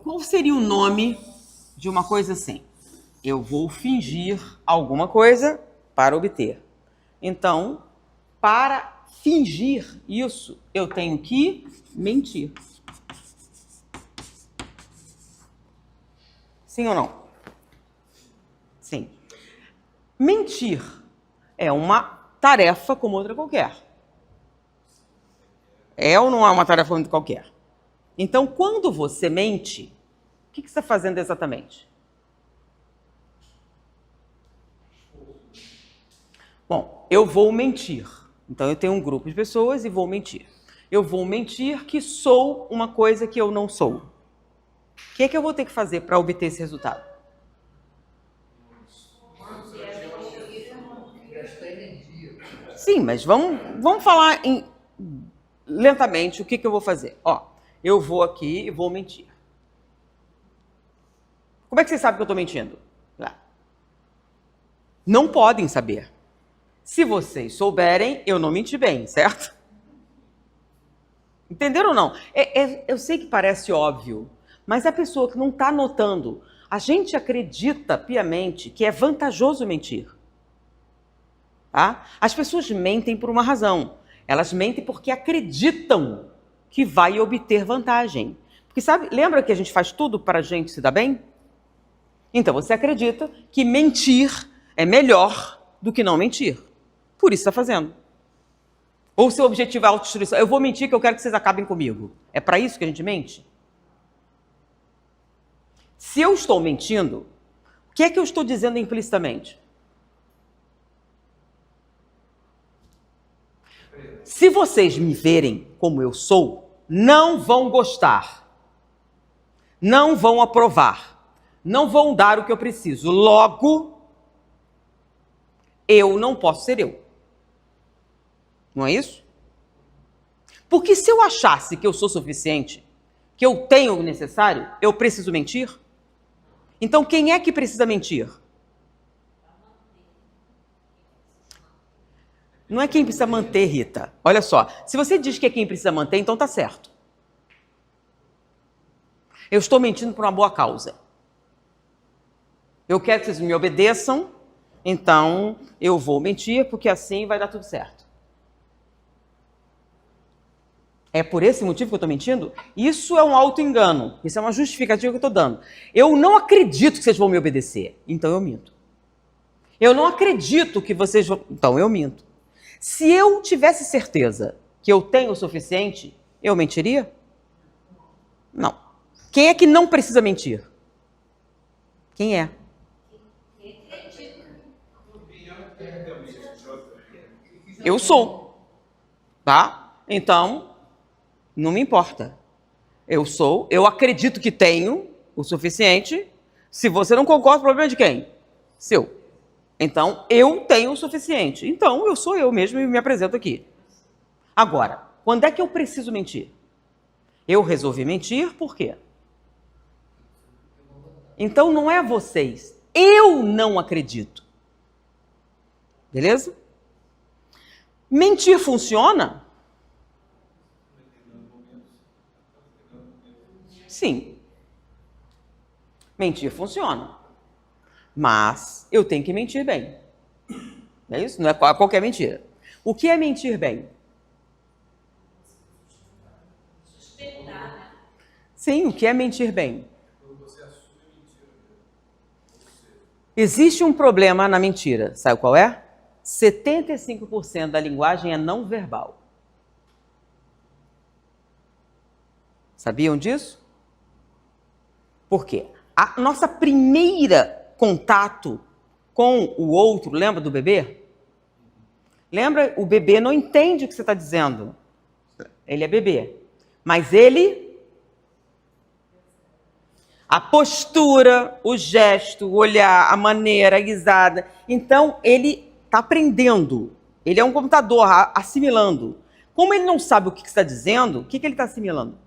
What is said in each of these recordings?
Qual seria o nome de uma coisa assim? Eu vou fingir alguma coisa para obter. Então, para fingir isso, eu tenho que mentir. Sim ou não? Sim. Mentir é uma tarefa como outra qualquer. É ou não é uma tarefa como outra qualquer? Então, quando você mente, o que você está fazendo exatamente? Bom, eu vou mentir. Então, eu tenho um grupo de pessoas e vou mentir. Eu vou mentir que sou uma coisa que eu não sou. O que é que eu vou ter que fazer para obter esse resultado? Sim, mas vamos falar lentamente o que eu vou fazer. Ó, eu vou aqui e vou mentir. Como é que vocês sabem que eu estou mentindo? Não podem saber. Se vocês souberem, eu não menti bem, certo? Entenderam ou não? Eu sei que parece óbvio, mas a pessoa que não está notando, a gente acredita piamente que é vantajoso mentir. Tá? As pessoas mentem por uma razão. Elas mentem porque acreditam que vai obter vantagem. Porque sabe, lembra que a gente faz tudo para a gente se dar bem? Então você acredita que mentir é melhor do que não mentir. Por isso está fazendo. Ou seu objetivo é autodestruição. Eu vou mentir que eu quero que vocês acabem comigo. É para isso que a gente mente? Se eu estou mentindo, o que é que eu estou dizendo implicitamente? Se vocês me verem como eu sou, não vão gostar. Não vão aprovar. Não vão dar o que eu preciso. Logo, eu não posso ser eu. Não é isso? Porque se eu achasse que eu sou suficiente, que eu tenho o necessário, eu preciso mentir? Então, quem é que precisa mentir? Não é quem precisa manter, Rita. Olha só, se você diz que é quem precisa manter, então tá certo. Eu estou mentindo por uma boa causa. Eu quero que vocês me obedeçam, então eu vou mentir, porque assim vai dar tudo certo. É por esse motivo que eu estou mentindo? Isso é um auto-engano. Isso é uma justificativa que eu estou dando. Eu não acredito que vocês vão me obedecer, então eu minto. Eu não acredito que vocês vão... Então eu minto. Se eu tivesse certeza que eu tenho o suficiente, eu mentiria? Não. Quem é que não precisa mentir? Quem é? Eu sou. Tá? Então, não me importa. Eu sou, eu acredito que tenho o suficiente. Se você não concorda, o problema é de quem? Seu. Então, eu tenho o suficiente. Então, eu sou eu mesmo e me apresento aqui. Agora, quando é que eu preciso mentir? Eu resolvi mentir, por quê? Então, não é vocês. Eu não acredito. Beleza? Mentir funciona? Sim. Mentir funciona. Mas eu tenho que mentir bem. Não é isso? Não é qualquer mentira. O que é mentir bem? Sim, o que é mentir bem? Existe um problema na mentira. Sabe qual é? 75% da linguagem é não verbal. Sabiam disso? Por quê? A nossa primeira contato com o outro, lembra do bebê? Lembra? O bebê não entende o que você está dizendo. Ele é bebê. Mas ele... A postura, o gesto, o olhar, a maneira, a risada. Então, ele está aprendendo. Ele é um computador assimilando. Como ele não sabe o que está dizendo, o que ele está assimilando?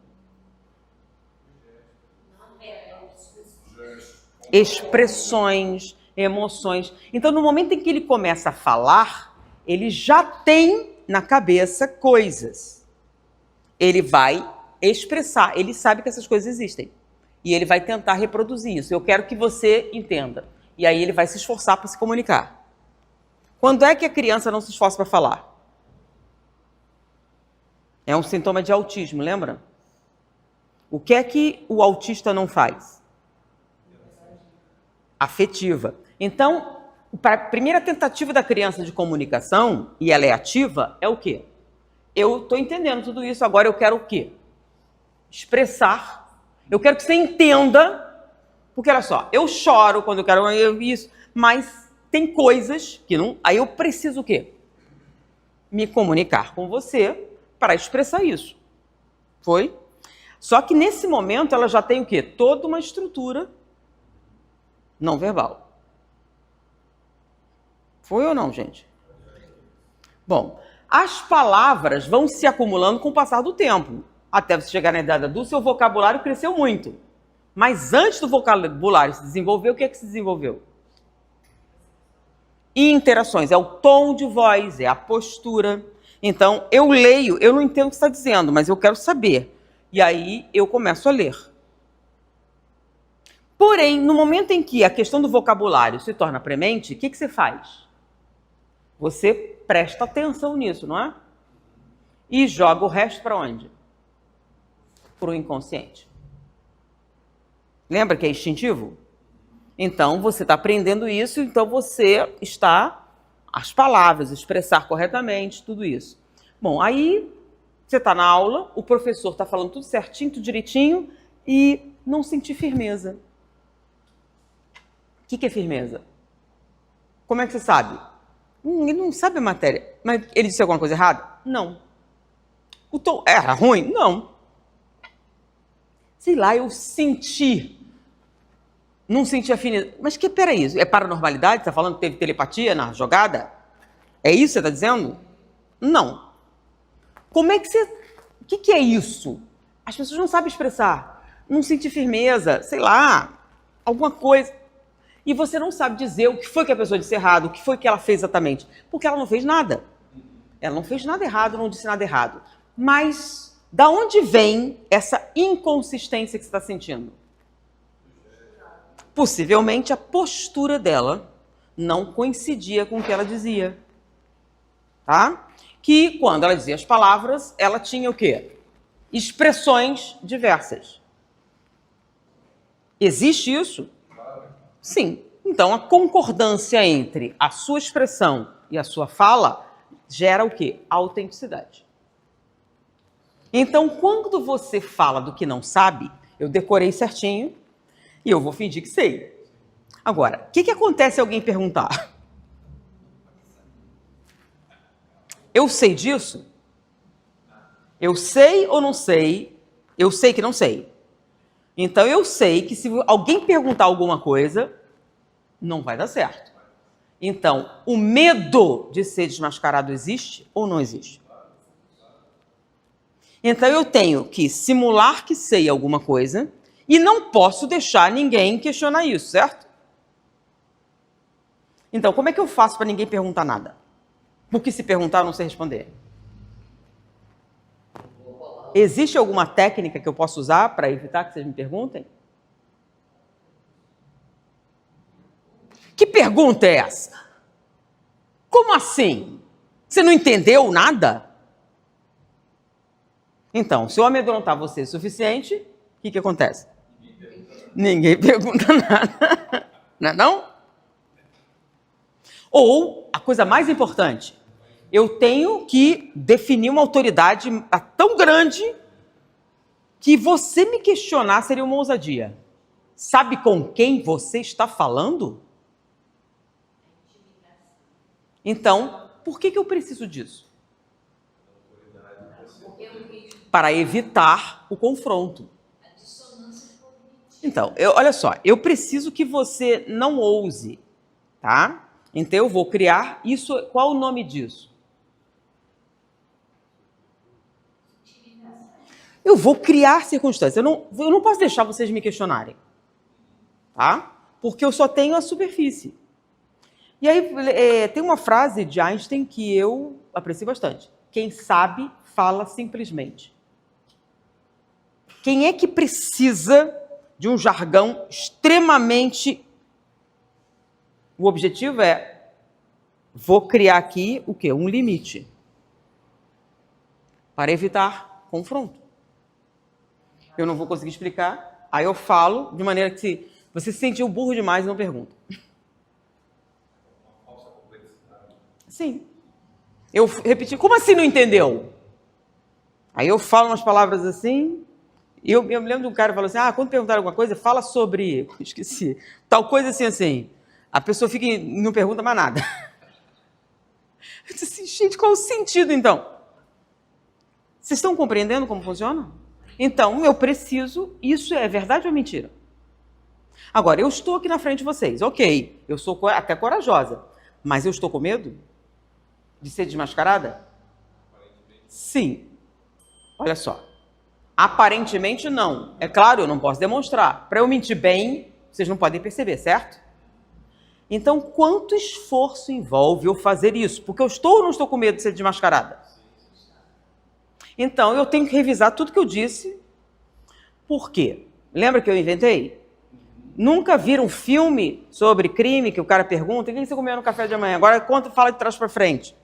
Expressões, emoções. Então, no momento em que ele começa a falar, ele já tem na cabeça coisas. Ele vai expressar, ele sabe que essas coisas existem. E ele vai tentar reproduzir isso. Eu quero que você entenda. E aí ele vai se esforçar para se comunicar. Quando é que a criança não se esforça para falar? É um sintoma de autismo, lembra? O que é que o autista não faz? Afetiva. Então, a primeira tentativa da criança de comunicação, e ela é ativa, é o quê? Eu estou entendendo tudo isso, agora eu quero o quê? Expressar. Eu quero que você entenda, porque olha só, eu choro quando eu quero isso, mas tem coisas que não... Aí eu preciso o quê? Me comunicar com você para expressar isso. Foi? Só que nesse momento ela já tem o quê? Toda uma estrutura não verbal. Foi ou não, gente? Bom, as palavras vão se acumulando com o passar do tempo. Até você chegar na idade adulta, seu vocabulário cresceu muito. Mas antes do vocabulário se desenvolver, o que é que se desenvolveu? Interações, é o tom de voz, é a postura. Então, eu leio, eu não entendo o que você está dizendo, mas eu quero saber. E aí, eu começo a ler. Porém, no momento em que a questão do vocabulário se torna premente, o que você faz? Você presta atenção nisso, não é? E joga o resto para onde? Para o inconsciente. Lembra que é instintivo? Então, você está aprendendo isso, então você está... As palavras, expressar corretamente, tudo isso. Bom, aí você está na aula, o professor está falando tudo certinho, tudo direitinho, e não sentir firmeza. O que é firmeza? Como é que você sabe? Ele não sabe a matéria. Mas ele disse alguma coisa errada? Não. O tom era ruim? Não. Sei lá, eu senti. Não senti afinidade. Mas peraí, é paranormalidade? Você está falando que teve telepatia na jogada? É isso que você está dizendo? Não. Como é que você... O que é isso? As pessoas não sabem expressar. Não sentir firmeza, sei lá, alguma coisa. E você não sabe dizer o que foi que a pessoa disse errado, o que foi que ela fez exatamente. Porque ela não fez nada. Ela não fez nada errado, não disse nada errado. Mas da onde vem essa inconsistência que você está sentindo? Possivelmente a postura dela não coincidia com o que ela dizia. Tá? Que quando ela dizia as palavras, ela tinha o quê? Expressões diversas. Existe isso? Sim. Então, a concordância entre a sua expressão e a sua fala gera o quê? Autenticidade. Então, quando você fala do que não sabe, eu decorei certinho e eu vou fingir que sei. Agora, o que acontece se alguém perguntar? Eu sei disso? Eu sei ou não sei? Eu sei que não sei. Então, eu sei que se alguém perguntar alguma coisa, não vai dar certo. Então, o medo de ser desmascarado existe ou não existe? Então, eu tenho que simular que sei alguma coisa e não posso deixar ninguém questionar isso, certo? Então, como é que eu faço para ninguém perguntar nada? Porque se perguntar, eu não sei responder. Existe alguma técnica que eu possa usar para evitar que vocês me perguntem? Que pergunta é essa? Como assim? Você não entendeu nada? Então, se eu amedrontar você o suficiente, o que acontece? Ninguém pergunta nada. Não é não? Ou, a coisa mais importante, eu tenho que definir uma autoridade tão grande que você me questionar seria uma ousadia. Sabe com quem você está falando? Então, por que eu preciso disso? Para evitar o confronto. Então, olha só, eu preciso que você não ouse, tá? Então, eu vou criar isso. Qual o nome disso? Eu vou criar circunstâncias. Eu não posso deixar vocês me questionarem, tá? Porque eu só tenho a superfície. E aí, tem uma frase de Einstein que eu aprecio bastante. Quem sabe, fala simplesmente. Quem é que precisa de um jargão extremamente... O objetivo é, vou criar aqui o quê? Um limite. Para evitar confronto. Eu não vou conseguir explicar, aí eu falo de maneira que se você se sentiu burro demais, não pergunta. Sim. Eu repeti, como assim não entendeu? Aí eu falo umas palavras assim, e eu me lembro de um cara que falou assim, quando perguntar alguma coisa, fala sobre, esqueci, tal coisa assim. A pessoa fica e não pergunta mais nada. Eu disse assim, gente, qual o sentido então? Vocês estão compreendendo como funciona? Então, eu preciso, isso é verdade ou mentira? Agora, eu estou aqui na frente de vocês, ok, eu sou até corajosa, mas eu estou com medo de ser desmascarada? Sim. Olha só. Aparentemente não. É claro, eu não posso demonstrar. Para eu mentir bem, vocês não podem perceber, certo? Então, quanto esforço envolve eu fazer isso? Porque eu estou ou não estou com medo de ser desmascarada? Então, eu tenho que revisar tudo que eu disse. Por quê? Lembra que eu inventei? Nunca viram um filme sobre crime que o cara pergunta, o que você comeu no café de manhã? Agora conta, fala de trás para frente.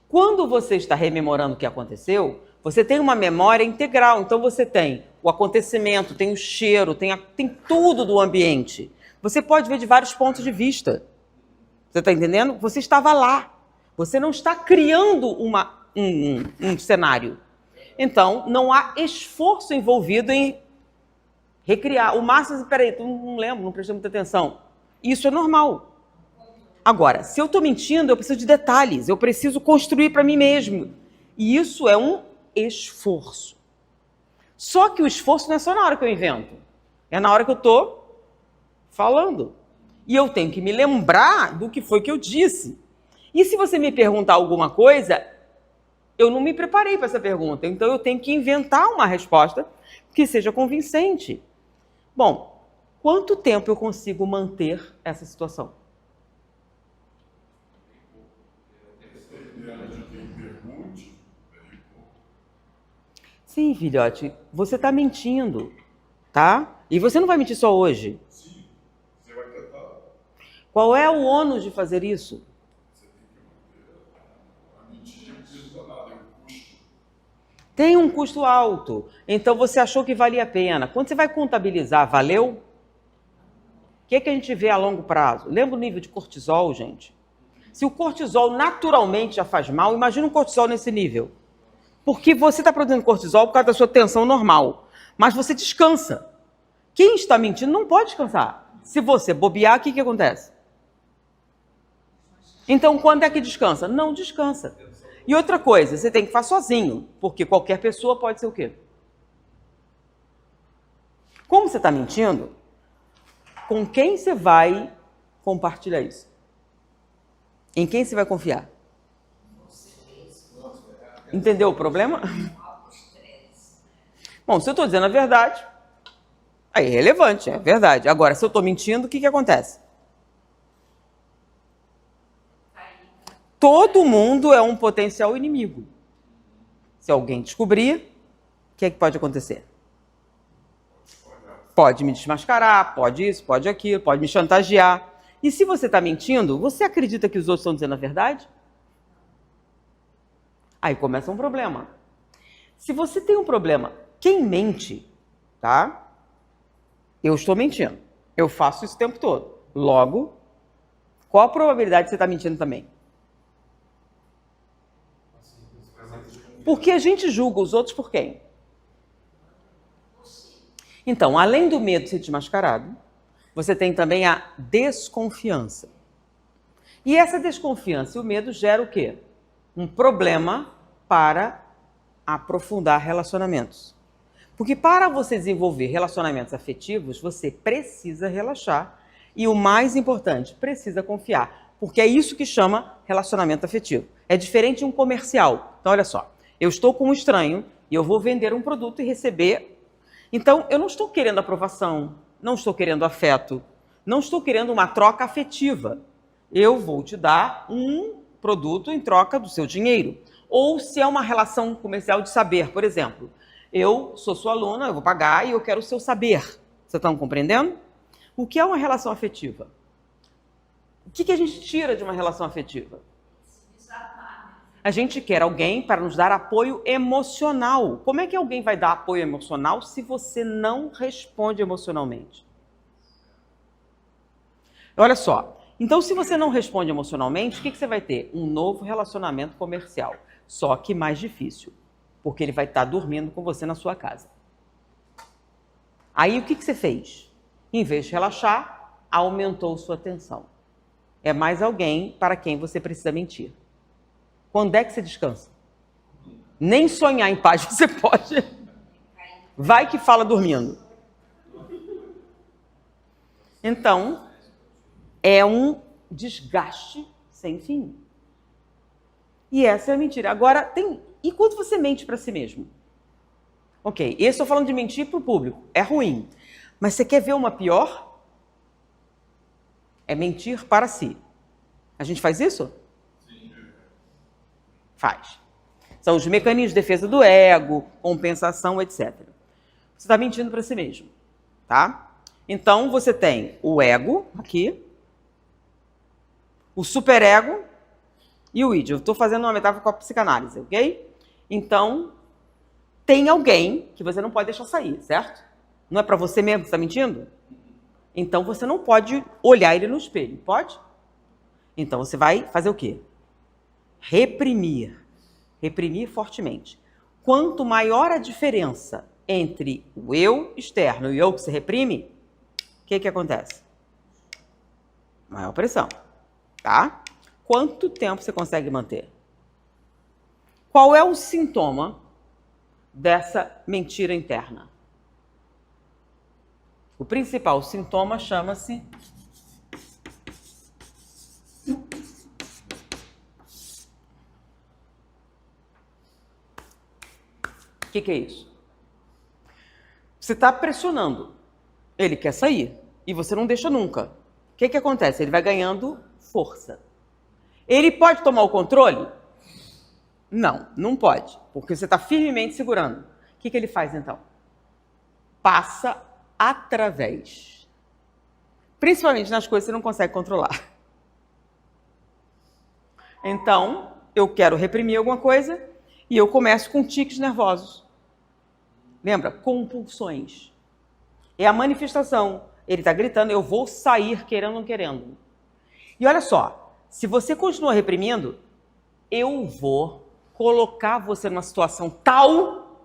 Quando você está rememorando o que aconteceu, você tem uma memória integral. Então você tem o acontecimento, tem o cheiro, tem tudo do ambiente. Você pode ver de vários pontos de vista. Você está entendendo? Você estava lá. Você não está criando um cenário. Então, não há esforço envolvido em recriar. O máximo, peraí, não lembro, não prestei muita atenção. Isso é normal. Agora, se eu estou mentindo, eu preciso de detalhes, eu preciso construir para mim mesmo. E isso é um esforço. Só que o esforço não é só na hora que eu invento, é na hora que eu estou falando. E eu tenho que me lembrar do que foi que eu disse. E se você me perguntar alguma coisa, eu não me preparei para essa pergunta, então eu tenho que inventar uma resposta que seja convincente. Bom, quanto tempo eu consigo manter essa situação? Sim, filhote, você está mentindo, tá? E você não vai mentir só hoje. Sim, você vai tentar. Qual é o ônus de fazer isso? Você tem que manter a mentira não precisa nada, é um custo. Tem um custo alto, então você achou que valia a pena. Quando você vai contabilizar, valeu? O que é que a gente vê a longo prazo? Lembra o nível de cortisol, gente? Se o cortisol naturalmente já faz mal, imagina um cortisol nesse nível. Porque você está produzindo cortisol por causa da sua tensão normal. Mas você descansa. Quem está mentindo não pode descansar. Se você bobear, o que acontece? Então, quando é que descansa? Não descansa. E outra coisa, você tem que fazer sozinho. Porque qualquer pessoa pode ser o quê? Como você está mentindo, com quem você vai compartilhar isso? Em quem você vai confiar? Entendeu o problema? Bom, se eu estou dizendo a verdade, aí é relevante, é verdade. Agora, se eu estou mentindo, o que acontece? Todo mundo é um potencial inimigo. Se alguém descobrir, o que é que pode acontecer? Pode me desmascarar, pode isso, pode aquilo, pode me chantagear. E se você está mentindo, você acredita que os outros estão dizendo a verdade? Aí começa um problema. Se você tem um problema, quem mente, tá? Eu estou mentindo. Eu faço isso o tempo todo. Logo, qual a probabilidade de você estar mentindo também? Porque a gente julga os outros por quem? Então, além do medo de ser desmascarado, você tem também a desconfiança. E essa desconfiança e o medo gera o quê? Um problema para aprofundar relacionamentos. Porque para você desenvolver relacionamentos afetivos, você precisa relaxar e, o mais importante, precisa confiar. Porque é isso que chama relacionamento afetivo. É diferente de um comercial. Então, olha só, eu estou com um estranho e eu vou vender um produto e receber. Então, eu não estou querendo aprovação, não estou querendo afeto, não estou querendo uma troca afetiva. Eu vou te dar um produto em troca do seu dinheiro. Ou se é uma relação comercial de saber, por exemplo, Eu sou sua aluna, eu vou pagar e eu quero o seu saber. Vocês estão compreendendo? O que é uma relação afetiva? O que a gente tira de uma relação afetiva? A gente quer alguém para nos dar apoio emocional. Como é que alguém vai dar apoio emocional se você não responde emocionalmente? Olha só. Então, se você não responde emocionalmente, o que você vai ter? Um novo relacionamento comercial. Só que mais difícil. Porque ele vai estar dormindo com você na sua casa. Aí, o que você fez? Em vez de relaxar, aumentou sua tensão. É mais alguém para quem você precisa mentir. Quando é que você descansa? Nem sonhar em paz você pode. Vai que fala dormindo. Então, é um desgaste sem fim. E essa é a mentira. Agora, e quando você mente para si mesmo? Ok, eu estou falando de mentir para o público. É ruim. Mas você quer ver uma pior? É mentir para si. A gente faz isso? Faz. São os mecanismos de defesa do ego, compensação, etc. Você está mentindo para si mesmo, tá? Então, você tem o ego, aqui, o superego e o id. Eu estou fazendo uma metáfora com a psicanálise, ok? Então, tem alguém que você não pode deixar sair, certo? Não é para você mesmo que está mentindo? Então, você não pode olhar ele no espelho, pode? Então, você vai fazer o quê? Reprimir. Reprimir fortemente. Quanto maior a diferença entre o eu externo e o eu que se reprime, o que acontece? Maior pressão, tá? Quanto tempo você consegue manter? Qual é o sintoma dessa mentira interna? O principal sintoma chama-se o que é isso? Você está pressionando. Ele quer sair e você não deixa nunca. O que acontece? Ele vai ganhando força. Ele pode tomar o controle? Não, não pode, porque você está firmemente segurando. O que ele faz então? Passa através. Principalmente nas coisas que você não consegue controlar. Então, eu quero reprimir alguma coisa e eu começo com tiques nervosos. Lembra? Compulsões. É a manifestação. Ele está gritando, eu vou sair querendo ou não querendo. E olha só, se você continua reprimindo, eu vou colocar você numa situação tal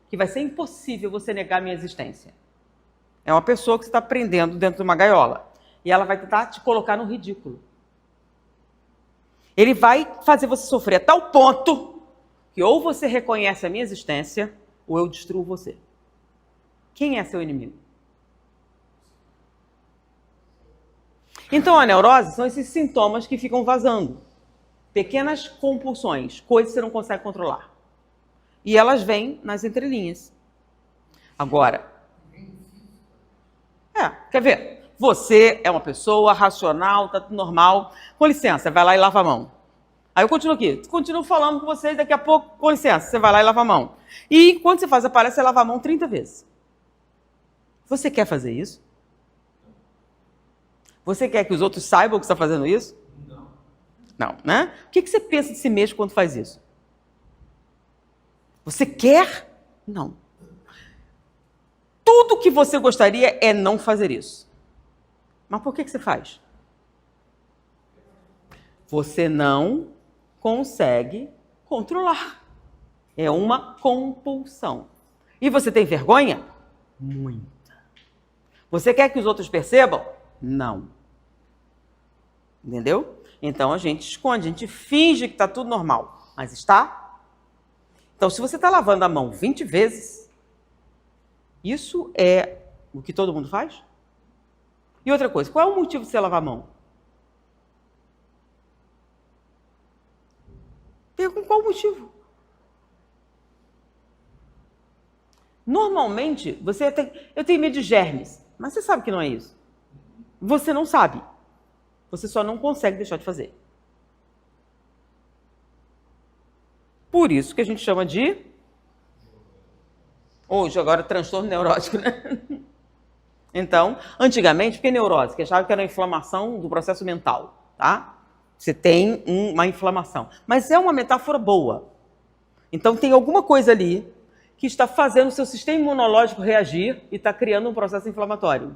que vai ser impossível você negar a minha existência. É uma pessoa que você está prendendo dentro de uma gaiola. E ela vai tentar te colocar no ridículo. Ele vai fazer você sofrer a tal ponto que ou você reconhece a minha existência ou eu destruo você. Quem é seu inimigo? Então, a neurose são esses sintomas que ficam vazando. Pequenas compulsões, coisas que você não consegue controlar. E elas vêm nas entrelinhas. Agora, quer ver? Você é uma pessoa racional, tá tudo normal. Com licença, vai lá e lava a mão. Aí eu continuo aqui, continuo falando com vocês, daqui a pouco, com licença, você vai lá e lava a mão. E quando você faz a palestra, você lava a mão 30 vezes. Você quer fazer isso? Você quer que os outros saibam que você está fazendo isso? Não. Não, né? O que você pensa de si mesmo quando faz isso? Você quer? Não. Tudo que você gostaria é não fazer isso. Mas por que você faz? Você não consegue controlar. É uma compulsão. E você tem vergonha? Muita. Você quer que os outros percebam? Não. Entendeu? Então a gente esconde, a gente finge que está tudo normal. Mas está? Então, se você está lavando a mão 20 vezes, isso é o que todo mundo faz? E outra coisa, qual é o motivo de você lavar a mão? Qual o motivo? Normalmente, eu tenho medo de germes, mas você sabe que não é isso. Você não sabe. Você só não consegue deixar de fazer. Por isso que a gente chama de Hoje, agora, transtorno neurótico, né? Então, antigamente, por que neurose? Porque achava que era inflamação do processo mental, tá? Você tem uma inflamação. Mas é uma metáfora boa. Então, tem alguma coisa ali que está fazendo o seu sistema imunológico reagir e está criando um processo inflamatório.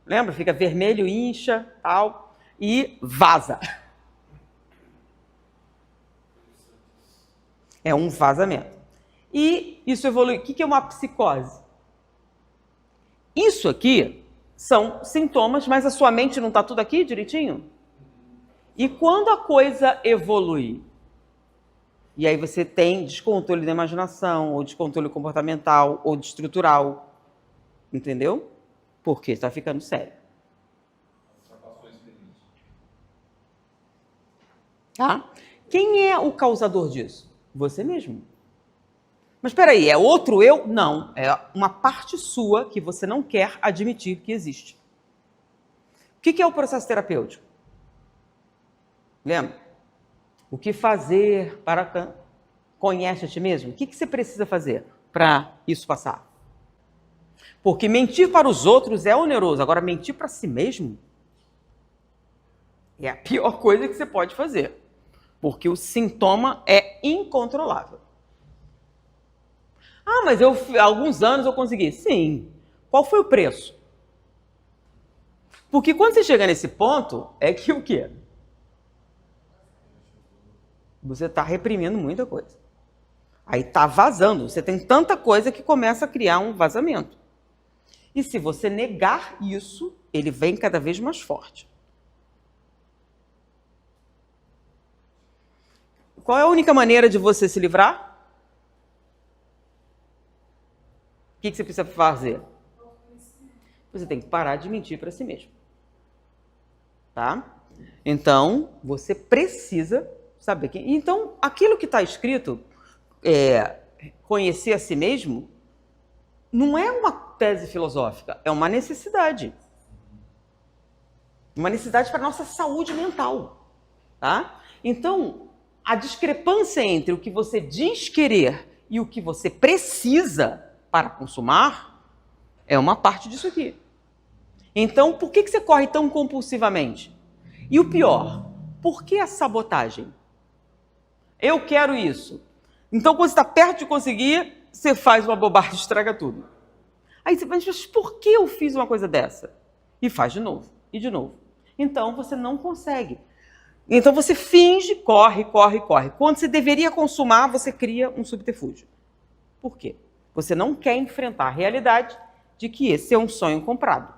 Lembra? Fica vermelho, incha, tal, e vaza. É um vazamento. E isso evolui. O que é uma psicose? Isso aqui são sintomas, mas a sua mente não está tudo aqui direitinho? E quando a coisa evolui? E aí você tem descontrole da imaginação, ou descontrole comportamental, ou estrutural. Entendeu? Porque está ficando sério. Tá? Quem é o causador disso? Você mesmo. Mas espera aí, é outro eu? Não, é uma parte sua que você não quer admitir que existe. O que é o processo terapêutico? Lembra? O que fazer para... Conhece a ti mesmo? O que você precisa fazer para isso passar? Porque mentir para os outros é oneroso. Agora, mentir para si mesmo é a pior coisa que você pode fazer. Porque o sintoma é incontrolável. Ah, mas há alguns anos eu consegui. Sim. Qual foi o preço? Porque quando você chega nesse ponto, é que o quê? Você está reprimindo muita coisa. Aí está vazando. Você tem tanta coisa que começa a criar um vazamento. E se você negar isso, ele vem cada vez mais forte. Qual é a única maneira de você se livrar? O que você precisa fazer? Você tem que parar de mentir para si mesmo. Tá? Então, você precisa saber quem... Então, aquilo que está escrito, conhecer a si mesmo, não é uma tese filosófica, é uma necessidade. Uma necessidade para a nossa saúde mental. Tá? Então, a discrepância entre o que você diz querer e o que você precisa para consumar é uma parte disso aqui. Então, por que você corre tão compulsivamente? E o pior, por que a sabotagem? Eu quero isso. Então, quando você está perto de conseguir, você faz uma bobagem e estraga tudo. Aí você pensa, mas por que eu fiz uma coisa dessa? E faz de novo, e de novo. Então, você não consegue. Então, você finge, corre. Quando você deveria consumar, você cria um subterfúgio. Por quê? Você não quer enfrentar a realidade de que esse é um sonho comprado.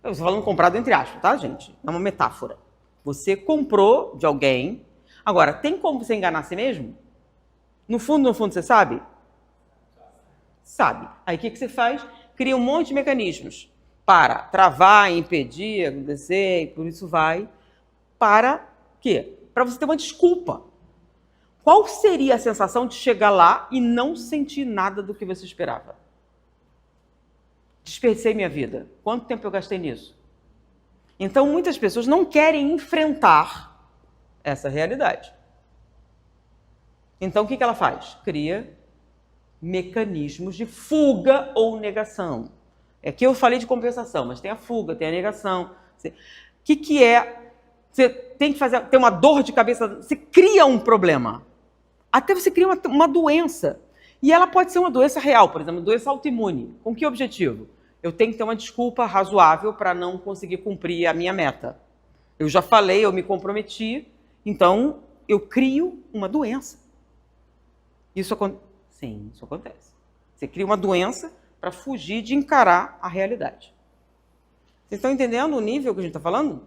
Eu estou falando comprado entre aspas, tá, gente? É uma metáfora. Você comprou de alguém. Agora, tem como você enganar a si mesmo? No fundo, você sabe? Sabe. Aí o que você faz? Cria um monte de mecanismos para travar, impedir, acontecer, e por isso vai. Para quê? Para você ter uma desculpa. Qual seria a sensação de chegar lá e não sentir nada do que você esperava? Desperdicei minha vida. Quanto tempo eu gastei nisso? Então, muitas pessoas não querem enfrentar essa realidade. Então, o que ela faz? Cria mecanismos de fuga ou negação. Aqui eu falei de compensação, mas tem a fuga, tem a negação. O que é? Você tem que ter uma dor de cabeça, você cria um problema. Até você cria uma doença. E ela pode ser uma doença real, por exemplo, uma doença autoimune. Com que objetivo? Eu tenho que ter uma desculpa razoável para não conseguir cumprir a minha meta. Eu já falei, eu me comprometi, então eu crio uma doença. Sim, isso acontece. Você cria uma doença para fugir de encarar a realidade. Vocês estão entendendo o nível que a gente está falando?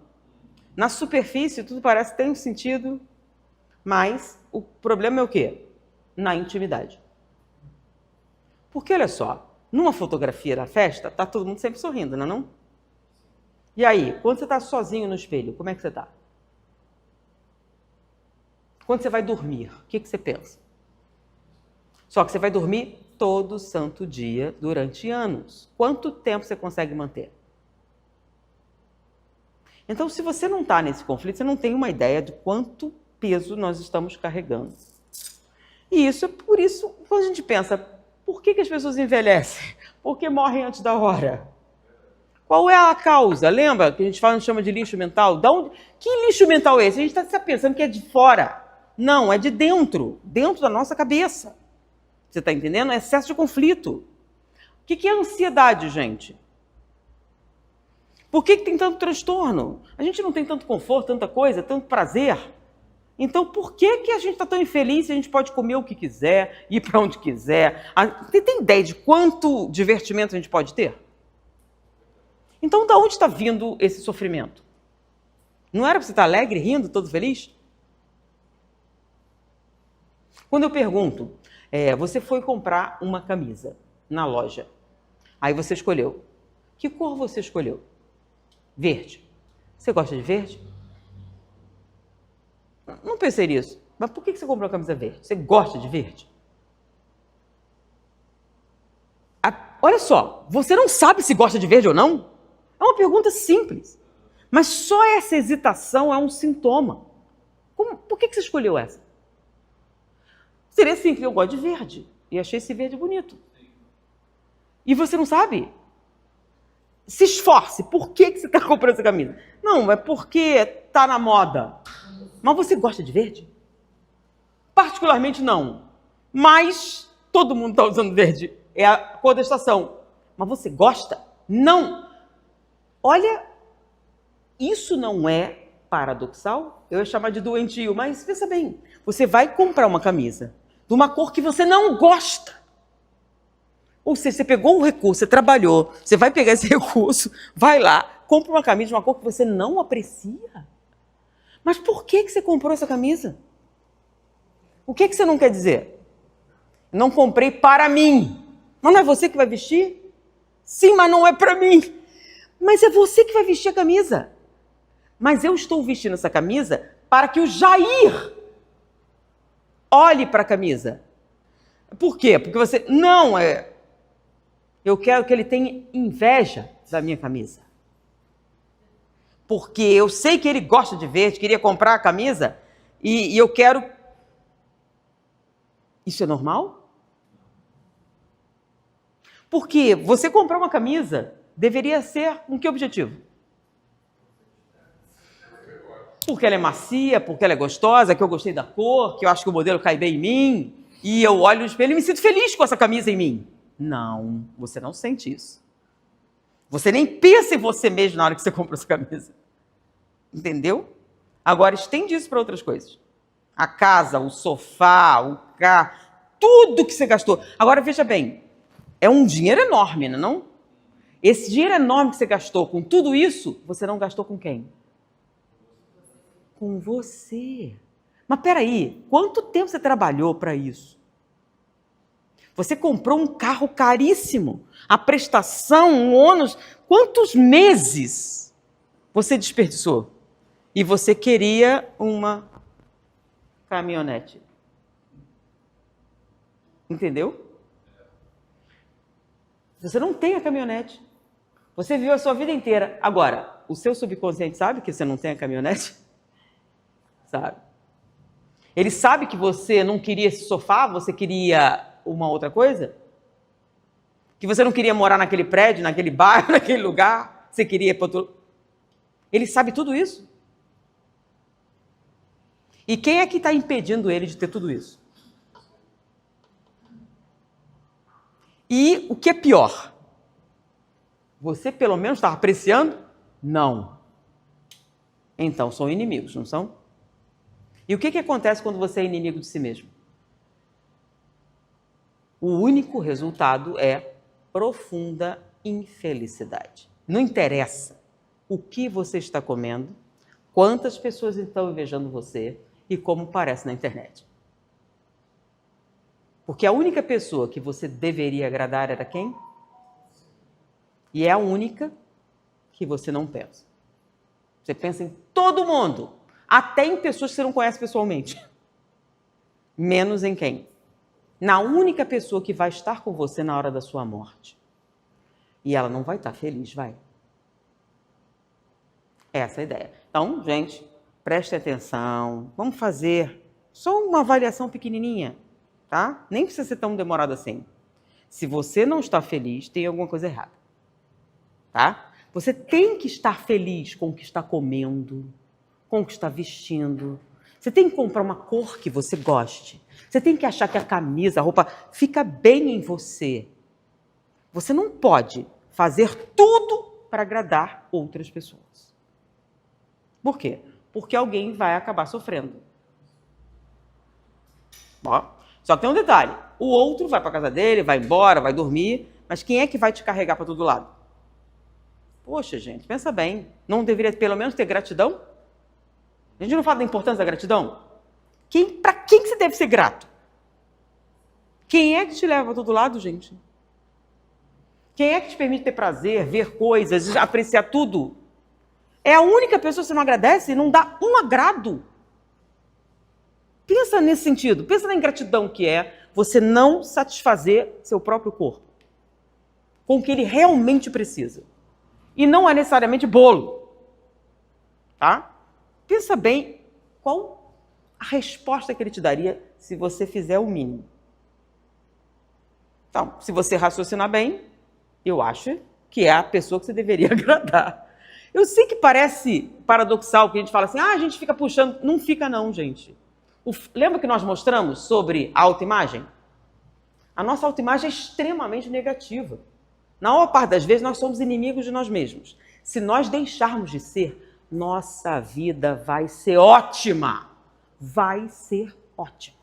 Na superfície, tudo parece ter um sentido, mas o problema é o quê? Na intimidade. Porque, olha só, numa fotografia da festa, tá todo mundo sempre sorrindo, não é não? E aí, quando você está sozinho no espelho, como é que você está? Quando você vai dormir, o que você pensa? Só que você vai dormir todo santo dia durante anos. Quanto tempo você consegue manter? Então, se você não está nesse conflito, você não tem uma ideia de quanto peso nós estamos carregando. E isso é por isso, quando a gente pensa, Por que as pessoas envelhecem? Porque morrem antes da hora. Qual é a causa? Lembra que a gente chama de lixo mental? Que lixo mental é esse? A gente está pensando que é de fora. Não, é de dentro da nossa cabeça. Você está entendendo? É excesso de conflito. O que é ansiedade, gente? Por que tem tanto transtorno? A gente não tem tanto conforto, tanta coisa, tanto prazer. Então, por que a gente está tão infeliz se a gente pode comer o que quiser, ir para onde quiser? Você tem ideia de quanto divertimento a gente pode ter? Então, de onde está vindo esse sofrimento? Não era para você estar alegre, rindo, todo feliz? Quando eu pergunto, você foi comprar uma camisa na loja, aí você escolheu. Que cor você escolheu? Verde. Você gosta de verde? Não pensei nisso. Mas por que você comprou a camisa verde? Você gosta de verde? Olha só, você não sabe se gosta de verde ou não? É uma pergunta simples. Mas só essa hesitação é um sintoma. Por que você escolheu essa? Seria assim, que eu gosto de verde. E achei esse verde bonito. E você não sabe? Se esforce. Por que você está comprando essa camisa? Não, é porque está na moda. Mas você gosta de verde? Particularmente não. Mas todo mundo está usando verde. É a cor da estação. Mas você gosta? Não. Olha, isso não é paradoxal? Eu ia chamar de doentio, mas pensa bem. Você vai comprar uma camisa de uma cor que você não gosta. Ou seja, você pegou o recurso, você trabalhou, você vai pegar esse recurso, vai lá, compra uma camisa de uma cor que você não aprecia. Mas por que você comprou essa camisa? O que você não quer dizer? Não comprei para mim. Mas não é você que vai vestir? Sim, mas não é para mim. Mas é você que vai vestir a camisa. Mas eu estou vestindo essa camisa para que o Jair olhe para a camisa. Por quê? Porque você... Não, eu quero que ele tenha inveja da minha camisa. Porque eu sei que ele gosta de verde, queria comprar a camisa, e eu quero... Isso é normal? Porque você comprar uma camisa deveria ser com que objetivo? Porque ela é macia, porque ela é gostosa, que eu gostei da cor, que eu acho que o modelo cai bem em mim, e eu olho no espelho e me sinto feliz com essa camisa em mim. Não, você não sente isso. Você nem pensa em você mesmo na hora que você compra essa camisa. Entendeu? Agora, estende isso para outras coisas. A casa, o sofá, o carro, tudo que você gastou. Agora, veja bem, é um dinheiro enorme, não? Esse dinheiro enorme que você gastou com tudo isso, você não gastou com quem? Com você. Mas peraí, quanto tempo você trabalhou para isso? Você comprou um carro caríssimo, a prestação, um ônus, quantos meses você desperdiçou? E você queria uma caminhonete. Entendeu? Você não tem a caminhonete. Você viveu a sua vida inteira. Agora, o seu subconsciente sabe que você não tem a caminhonete? Sabe? Ele sabe que você não queria esse sofá, você queria uma outra coisa? Que você não queria morar naquele prédio, naquele bairro, naquele lugar? Você queria ir para outro... Ele sabe tudo isso? E quem é que está impedindo ele de ter tudo isso? E o que é pior? Você pelo menos está apreciando? Não. Então são inimigos, não são? E o que acontece quando você é inimigo de si mesmo? O único resultado é profunda infelicidade. Não interessa o que você está comendo, quantas pessoas estão invejando você e como parece na internet. Porque a única pessoa que você deveria agradar era quem? E é a única que você não pensa. Você pensa em todo mundo, até em pessoas que você não conhece pessoalmente. Menos em quem? Na única pessoa que vai estar com você na hora da sua morte. E ela não vai estar feliz, vai? Essa é a ideia. Então, gente, prestem atenção. Vamos fazer só uma avaliação pequenininha, tá? Nem precisa ser tão demorado assim. Se você não está feliz, tem alguma coisa errada. Tá? Você tem que estar feliz com o que está comendo, com o que está vestindo. Você tem que comprar uma cor que você goste. Você tem que achar que a camisa, a roupa fica bem em você. Você não pode fazer tudo para agradar outras pessoas. Por quê? Porque alguém vai acabar sofrendo. Ó, só que tem um detalhe. O outro vai para a casa dele, vai embora, vai dormir, mas quem é que vai te carregar para todo lado? Poxa, gente, pensa bem. Não deveria pelo menos ter gratidão? A gente não fala da importância da gratidão? Para quem que você deve ser grato? Quem é que te leva para todo lado, gente? Quem é que te permite ter prazer, ver coisas, apreciar tudo? É a única pessoa que você não agradece e não dá um agrado. Pensa nesse sentido. Pensa na ingratidão que é você não satisfazer seu próprio corpo com o que ele realmente precisa. E não é necessariamente bolo. Tá? Pensa bem qual a resposta que ele te daria se você fizer o mínimo. Então, se você raciocinar bem, eu acho que é a pessoa que você deveria agradar. Eu sei que parece paradoxal, que a gente fala assim, a gente fica puxando. Não fica não, gente. Lembra que nós mostramos sobre a autoimagem? A nossa autoimagem é extremamente negativa. Na maior parte das vezes, nós somos inimigos de nós mesmos. Se nós deixarmos de ser, nossa vida vai ser ótima. Vai ser ótima.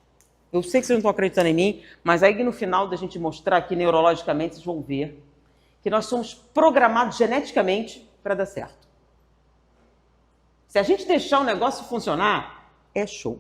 Eu sei que vocês não estão acreditando em mim, mas aí no final da gente mostrar aqui neurologicamente, vocês vão ver que nós somos programados geneticamente para dar certo. Se a gente deixar o negócio funcionar, é show.